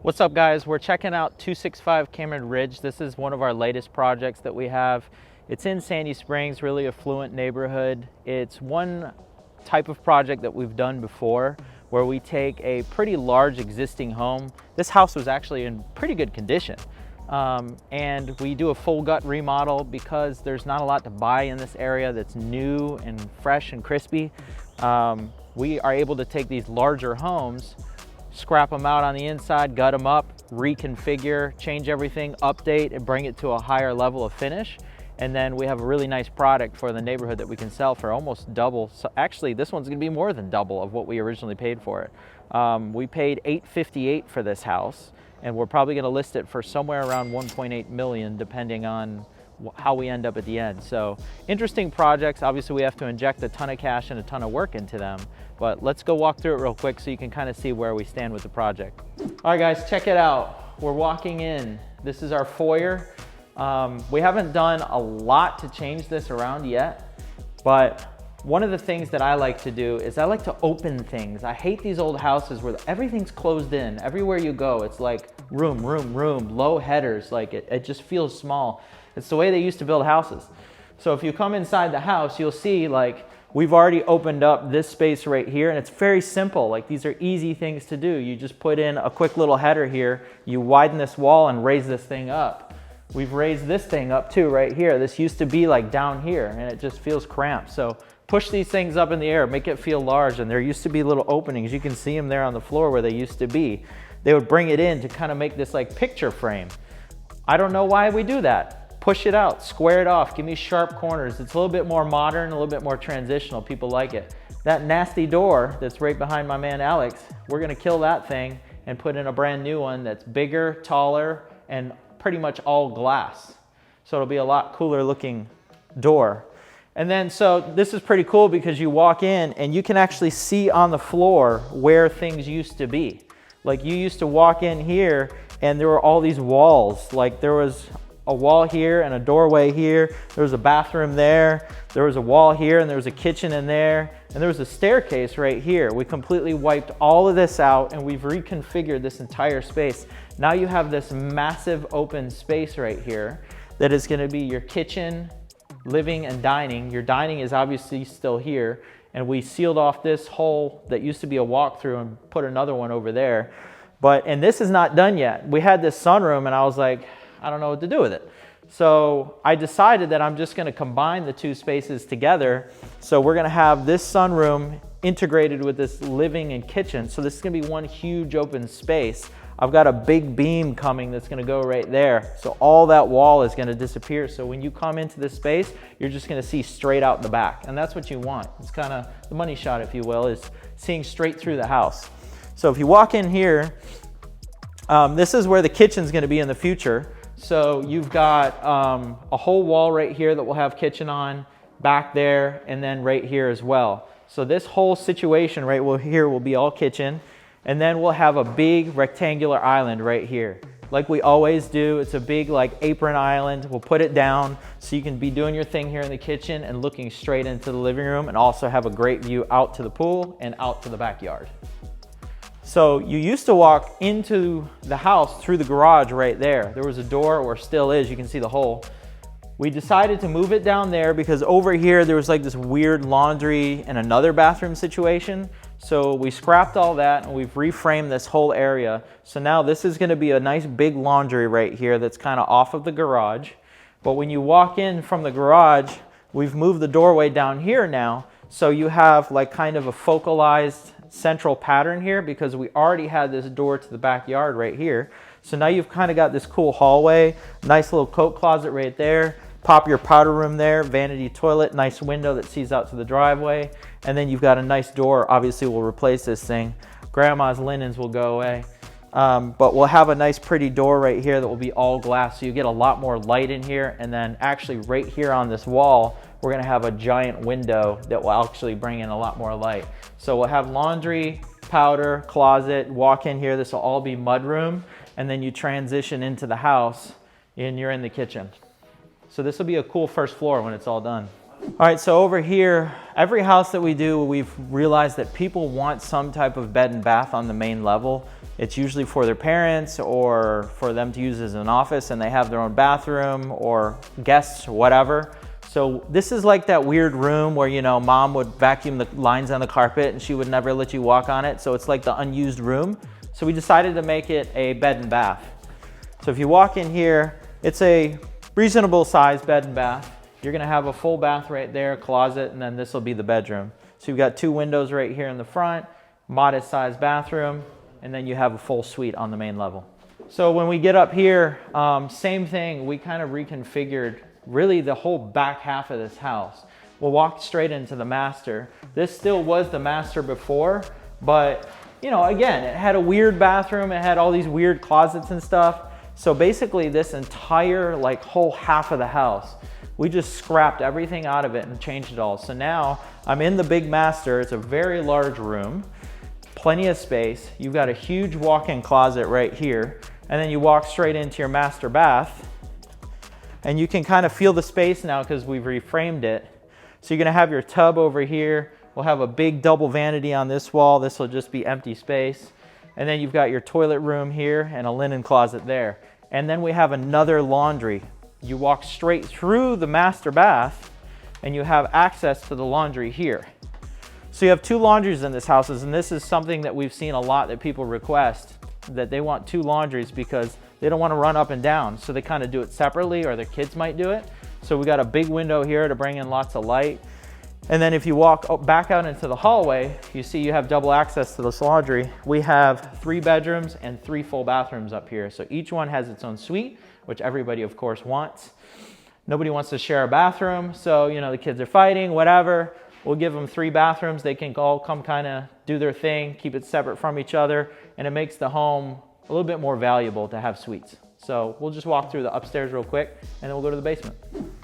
What's up, guys? We're checking out 265 Cameron Ridge. This is one of our latest projects that we have. It's in Sandy Springs, really affluent neighborhood. It's one type of project that we've done before where we take a pretty large existing home. This house was actually in pretty good condition. And we do a full gut remodel because there's not a lot to buy in this area that's new and fresh and crispy. We are able to take these larger homes, scrap them out on the inside, gut them up, reconfigure, change everything, update, and bring it to a higher level of finish. And then we have a really nice product for the neighborhood that we can sell for almost double. So actually, this one's gonna be more than double of what we originally paid for it. We paid $858 for this house, and we're probably gonna list it for somewhere around 1.8 million, depending on how we end up at the end. So interesting projects. Obviously, we have to inject a ton of cash and a ton of work into them, but let's go walk through it real quick so you can kind of see where we stand with the project. All right, guys, check it out. We're walking in. This is our foyer. We haven't done a lot to change this around yet, but one of the things that I like to do is I like to open things. I hate these old houses where everything's closed in. Everywhere you go, it's like room, room, room, low headers. Like it just feels small. It's the way they used to build houses. So if you come inside the house, you'll see like we've already opened up this space right here, and it's very simple. Like these are easy things to do. You just put in a quick little header here, you widen this wall and raise this thing up. We've raised this thing up too right here. This used to be like down here and it just feels cramped. So push these things up in the air, make it feel large, and there used to be little openings. You can see them there on the floor where they used to be. They would bring it in to kind of make this like picture frame. I don't know why we do that. Push it out, square it off, give me sharp corners. It's a little bit more modern, a little bit more transitional. People like it. That nasty door that's right behind my man Alex, we're gonna kill that thing and put in a brand new one that's bigger, taller, and pretty much all glass. So it'll be a lot cooler looking door. And then, so this is pretty cool because you walk in and you can actually see on the floor where things used to be. Like you used to walk in here and there were all these walls. Like there was a wall here and a doorway here. There was a bathroom there. There was a wall here and there was a kitchen in there. And there was a staircase right here. We completely wiped all of this out and we've reconfigured this entire space. Now you have this massive open space right here that is gonna be your kitchen, living, and dining. Your dining is obviously still here. And we sealed off this hole that used to be a walk-through and put another one over there. And this is not done yet. We had this sunroom and I was like, I don't know what to do with it. So I decided that I'm just gonna combine the two spaces together. So we're gonna have this sunroom integrated with this living and kitchen. So this is gonna be one huge open space. I've got a big beam coming that's gonna go right there. So all that wall is gonna disappear. So when you come into this space, you're just gonna see straight out the back. And that's what you want. It's kind of the money shot, if you will, is seeing straight through the house. So if you walk in here, this is where the kitchen's gonna be in the future. So you've got a whole wall right here that will have kitchen on, back there, and then right here as well. So this whole situation right here will be all kitchen, and then we'll have a big rectangular island right here. Like we always do, it's a big like apron island. We'll put it down so you can be doing your thing here in the kitchen and looking straight into the living room, and also have a great view out to the pool and out to the backyard. So you used to walk into the house through the garage right there. There was a door, or still is, you can see the hole. We decided to move it down there because over here there was like this weird laundry and another bathroom situation. So we scrapped all that and we've reframed this whole area. So now this is gonna be a nice big laundry right here that's kind of off of the garage. But when you walk in from the garage, we've moved the doorway down here now. So you have like kind of a focalized central pattern here because we already had this door to the backyard right here. So now you've kind of got this cool hallway, nice little coat closet right there, pop your powder room there, vanity toilet, nice window that sees out to the driveway, and then you've got a nice door. Obviously we'll replace this thing. Grandma's linens will go away. But we'll have a nice pretty door right here that will be all glass, so you get a lot more light in here. And then actually right here on this wall, we're gonna have a giant window that will actually bring in a lot more light. So we'll have laundry, powder, closet, walk in here. This will all be mudroom. And then you transition into the house and you're in the kitchen. So this will be a cool first floor when it's all done. All right, so over here, every house that we do, we've realized that people want some type of bed and bath on the main level. It's usually for their parents or for them to use as an office, and they have their own bathroom or guests, whatever. So this is like that weird room where, you know, mom would vacuum the lines on the carpet and she would never let you walk on it. So it's like the unused room. So we decided to make it a bed and bath. So if you walk in here, it's a reasonable size bed and bath. You're gonna have a full bath right there, closet, and then this will be the bedroom. So you've got 2 windows right here in the front, modest sized bathroom, and then you have a full suite on the main level. So when we get up here, same thing, we kind of reconfigured really the whole back half of this house. We'll walk straight into the master. This still was the master before, but you know, again, it had a weird bathroom, it had all these weird closets and stuff. So basically this entire like whole half of the house, we just scrapped everything out of it and changed it all. So now I'm in the big master. It's a very large room, plenty of space. You've got a huge walk-in closet right here, and then you walk straight into your master bath, and you can kind of feel the space now because we've reframed it. So you're gonna have your tub over here. We'll have a big double vanity on this wall. This will just be empty space. And then you've got your toilet room here and a linen closet there. And then we have another laundry. You walk straight through the master bath and you have access to the laundry here. So you have 2 laundries in this house, and this is something that we've seen a lot that people request, that they want 2 laundries because they don't want to run up and down. So they kind of do it separately, or their kids might do it. So we got a big window here to bring in lots of light. And then if you walk back out into the hallway, you see you have double access to this laundry. We have 3 bedrooms and 3 full bathrooms up here. So each one has its own suite, which everybody of course wants. Nobody wants to share a bathroom. So, you know, the kids are fighting, whatever. We'll give them 3 bathrooms. They can all come kind of do their thing, keep it separate from each other. And it makes the home a little bit more valuable to have suites. So we'll just walk through the upstairs real quick and then we'll go to the basement.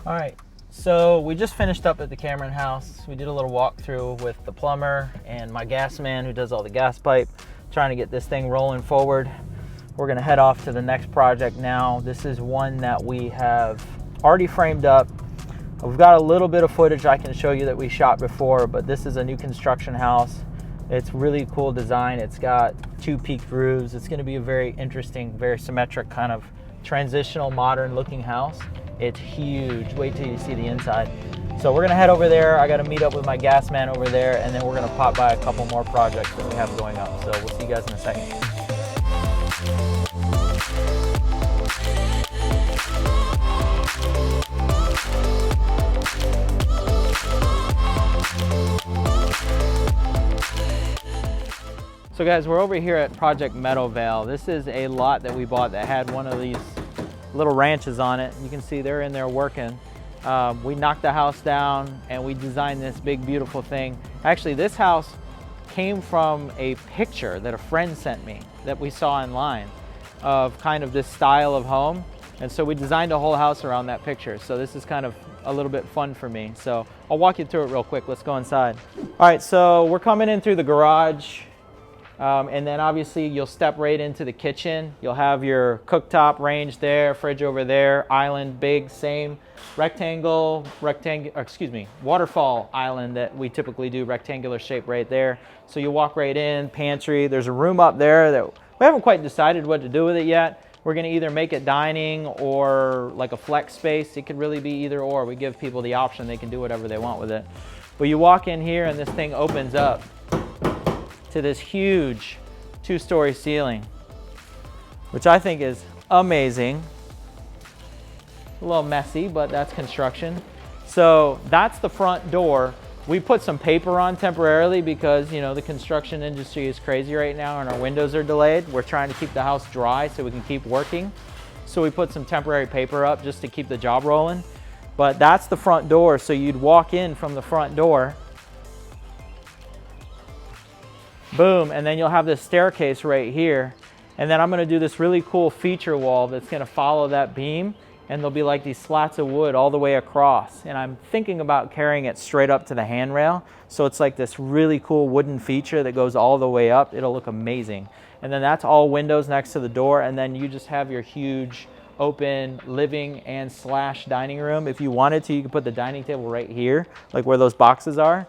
All right. So we just finished up at the Cameron house. We did a little walkthrough with the plumber and my gas man who does all the gas pipe, trying to get this thing rolling forward. We're gonna head off to the next project now. This is one that we have already framed up. We've got a little bit of footage I can show you that we shot before, but this is a new construction house. It's really cool design. It's got 2 peaked roofs. It's gonna be a very interesting, very symmetric kind of transitional modern looking house. It's huge. Wait till you see the inside. So we're gonna head over there. I gotta meet up with my gas man over there, and then we're gonna pop by a couple more projects that we have going up. So we'll see you guys in a second. So guys, we're over here at Project Meadowvale. This is a lot that we bought that had one of these little ranches on it. You can see they're in there working. We knocked the house down and we designed this big, beautiful thing. Actually, this house came from a picture that a friend sent me that we saw online of kind of this style of home. And so we designed a whole house around that picture. So this is kind of a little bit fun for me. So I'll walk you through it real quick. Let's go inside. All right, so we're coming in through the garage. And then obviously you'll step right into the kitchen. You'll have your cooktop range there, fridge over there, island, big, same waterfall island that we typically do, rectangular shape right there. So you walk right in, pantry. There's a room up there that we haven't quite decided what to do with it yet. We're gonna either make it dining or like a flex space. It could really be either or. We give people the option. They can do whatever they want with it. But you walk in here and this thing opens up to this huge 2-story ceiling, which I think is amazing. A little messy, but that's construction. So that's the front door. We put some paper on temporarily because, you know, the construction industry is crazy right now and our windows are delayed. We're trying to keep the house dry so we can keep working. So we put some temporary paper up just to keep the job rolling. But that's the front door. So you'd walk in from the front door, boom, and then you'll have this staircase right here. And then I'm gonna do this really cool feature wall that's gonna follow that beam, and there'll be like these slats of wood all the way across. And I'm thinking about carrying it straight up to the handrail. So it's like this really cool wooden feature that goes all the way up. It'll look amazing. And then that's all windows next to the door, and then you just have your huge open living and / dining room. If you wanted to, you could put the dining table right here, like where those boxes are.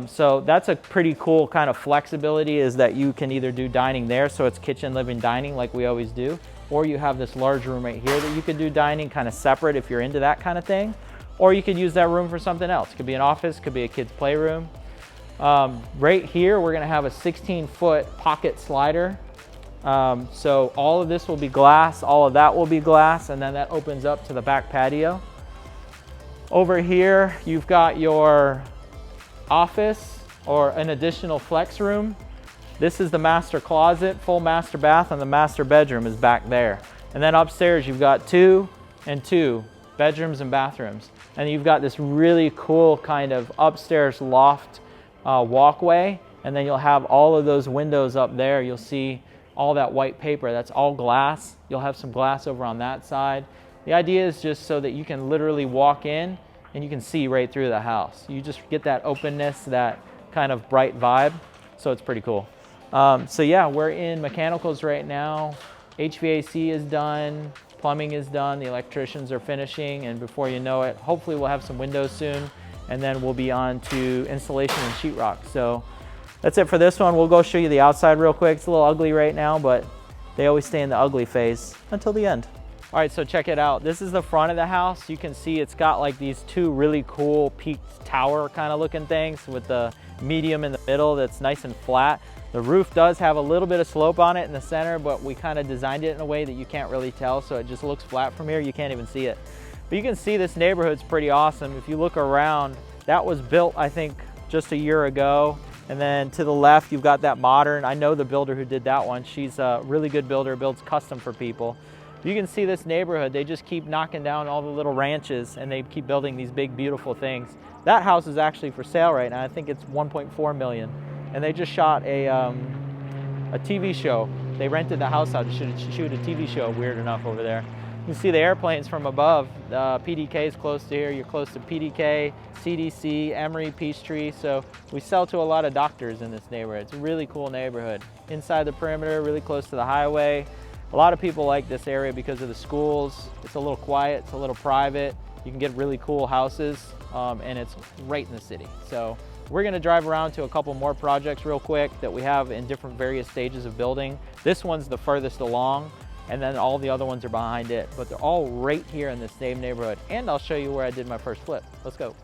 So that's a pretty cool kind of flexibility, is that you can either do dining there, so it's kitchen, living, dining like we always do, or you have this large room right here that you could do dining kind of separate if you're into that kind of thing, or you could use that room for something else. It could be an office, could be a kid's playroom. Right here, we're gonna have a 16-foot pocket slider. So all of this will be glass, all of that will be glass, and then that opens up to the back patio. Over here, you've got your office or an additional flex room. This is the master closet, full master bath, and the master bedroom is back there. And then upstairs, you've got 2 and 2 bedrooms and bathrooms. And you've got this really cool kind of upstairs loft walkway, and then you'll have all of those windows up there. You'll see all that white paper, that's all glass. You'll have some glass over on that side. The idea is just so that you can literally walk in and you can see right through the house. You just get that openness, that kind of bright vibe, so it's pretty cool. So yeah, we're in mechanicals right now. HVAC is done, plumbing is done, the electricians are finishing, and before you know it, hopefully we'll have some windows soon, and then we'll be on to installation and sheetrock. So that's it for this one. We'll go show you the outside real quick. It's a little ugly right now, but they always stay in the ugly phase until the end. All right, so check it out. This is the front of the house. You can see it's got like these 2 really cool peaked tower kind of looking things with the medium in the middle that's nice and flat. The roof does have a little bit of slope on it in the center, but we kind of designed it in a way that you can't really tell, so it just looks flat from here. You can't even see it. But you can see this neighborhood's pretty awesome. If you look around, that was built, I think, just a year ago. And then to the left, you've got that modern. I know the builder who did that one. She's a really good builder, builds custom for people. You can see this neighborhood, they just keep knocking down all the little ranches and they keep building these big, beautiful things. That house is actually for sale right now. I think it's 1.4 million. And they just shot a TV show. They rented the house out to shoot a TV show, weird enough, over there. You can see the airplanes from above. PDK is close to here. You're close to PDK, CDC, Emory, Peachtree. So we sell to a lot of doctors in this neighborhood. It's a really cool neighborhood. Inside the perimeter, really close to the highway. A lot of people like this area because of the schools. It's a little quiet, it's a little private. You can get really cool houses, and it's right in the city. So we're gonna drive around to a couple more projects real quick that we have in different various stages of building. This one's the furthest along, and then all the other ones are behind it, but they're all right here in the same neighborhood. And I'll show you where I did my first flip. Let's go.